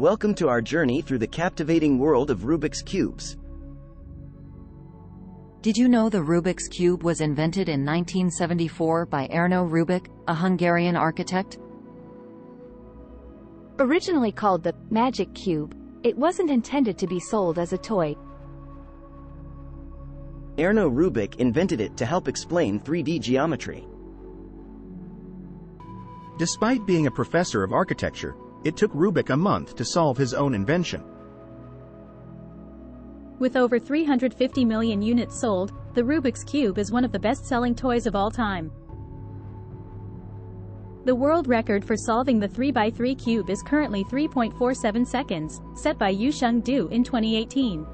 Welcome to our journey through the captivating world of Rubik's Cubes. Did you know the Rubik's Cube was invented in 1974 by Erno Rubik, a Hungarian architect? Originally called the Magic Cube, it wasn't intended to be sold as a toy. Erno Rubik invented it to help explain 3D geometry. Despite being a professor of architecture, it took Rubik a month to solve his own invention. With over 350 million units sold, the Rubik's Cube is one of the best-selling toys of all time. The world record for solving the 3x3 cube is currently 3.47 seconds, set by Yusheng Du in 2018.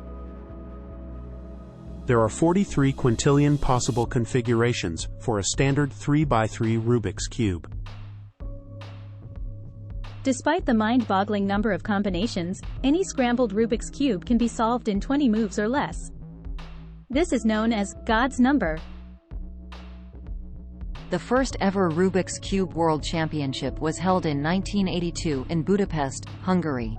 There are 43 quintillion possible configurations for a standard 3x3 Rubik's Cube. Despite the mind-boggling number of combinations, any scrambled Rubik's Cube can be solved in 20 moves or less. This is known as God's number. The first ever Rubik's Cube World Championship was held in 1982 in Budapest, Hungary.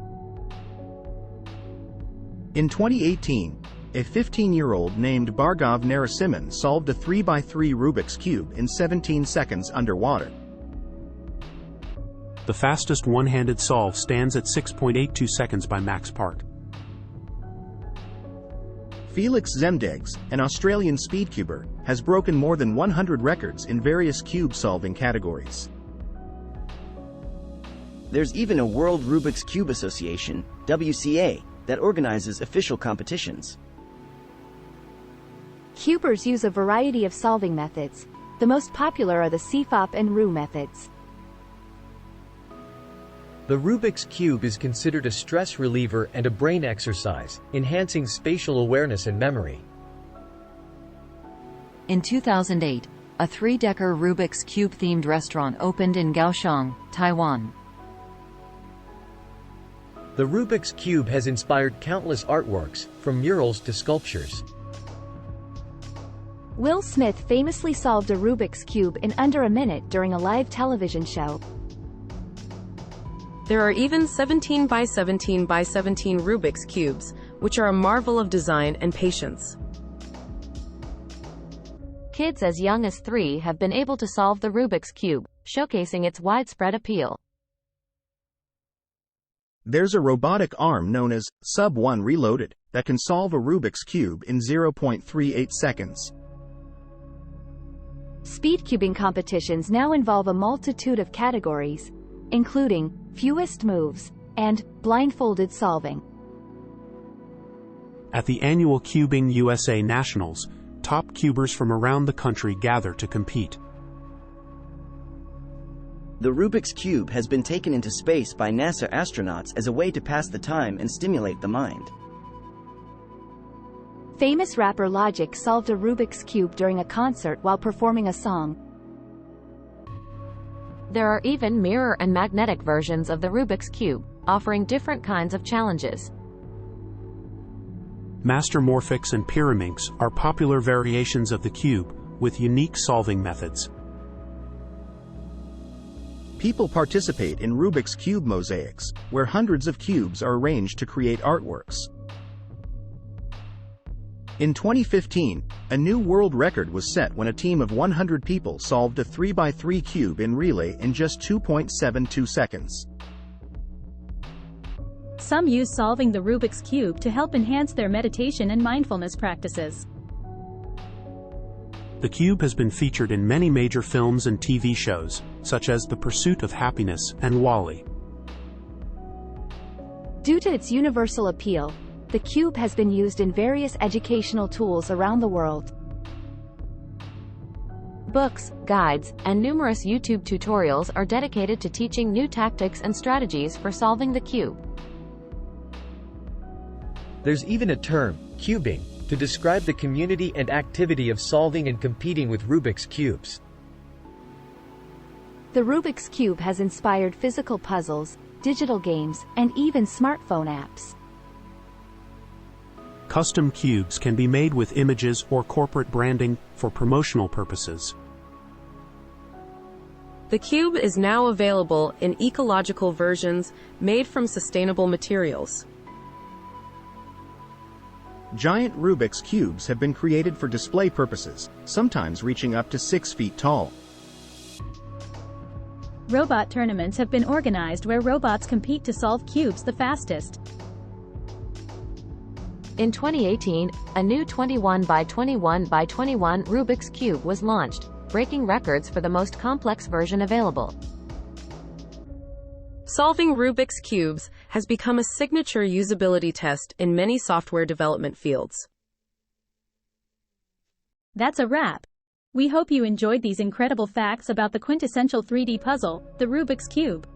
In 2018, a 15-year-old named Bargov Narasimhan solved a 3x3 Rubik's Cube in 17 seconds underwater. The fastest one-handed solve stands at 6.82 seconds by Max Park. Felix Zemdegs, an Australian speedcuber, has broken more than 100 records in various cube-solving categories. There's even a World Rubik's Cube Association, WCA, that organizes official competitions. Cubers use a variety of solving methods. The most popular are the CFOP and RU methods. The Rubik's Cube is considered a stress reliever and a brain exercise, enhancing spatial awareness and memory. In 2008, a three-decker Rubik's Cube-themed restaurant opened in Kaohsiung, Taiwan. The Rubik's Cube has inspired countless artworks, from murals to sculptures. Will Smith famously solved a Rubik's Cube in under a minute during a live television show. There are even 17 by 17 by 17 Rubik's Cubes, which are a marvel of design and patience. Kids as young as 3 have been able to solve the Rubik's Cube, showcasing its widespread appeal. There's a robotic arm known as Sub-1 Reloaded that can solve a Rubik's Cube in 0.38 seconds. Speedcubing competitions now involve a multitude of categories, including fewest moves and blindfolded solving. At the annual Cubing USA Nationals, top cubers from around the country gather to compete. The Rubik's Cube has been taken into space by NASA astronauts as a way to pass the time and stimulate the mind. Famous rapper Logic solved a Rubik's Cube during a concert while performing a song. There are even mirror and magnetic versions of the Rubik's Cube, offering different kinds of challenges. Master Morphics and Pyraminx are popular variations of the cube, with unique solving methods. People participate in Rubik's Cube mosaics, where hundreds of cubes are arranged to create artworks. In 2015, a new world record was set when a team of 100 people solved a 3x3 cube in relay in just 2.72 seconds. Some use solving the Rubik's Cube to help enhance their meditation and mindfulness practices. The cube has been featured in many major films and TV shows, such as The Pursuit of Happiness and WALL-E. Due to its universal appeal, the cube has been used in various educational tools around the world. Books, guides, and numerous YouTube tutorials are dedicated to teaching new tactics and strategies for solving the cube. There's even a term, cubing, to describe the community and activity of solving and competing with Rubik's Cubes. The Rubik's Cube has inspired physical puzzles, digital games, and even smartphone apps. Custom cubes can be made with images or corporate branding for promotional purposes. The cube is now available in ecological versions made from sustainable materials. Giant Rubik's cubes have been created for display purposes, sometimes reaching up to 6 feet tall. Robot tournaments have been organized where robots compete to solve cubes the fastest. In 2018, a new 21 by 21 by 21 Rubik's Cube was launched, breaking records for the most complex version available. Solving Rubik's cubes has become a signature usability test in many software development fields. That's a wrap. We hope you enjoyed these incredible facts about the quintessential 3D puzzle, the Rubik's Cube.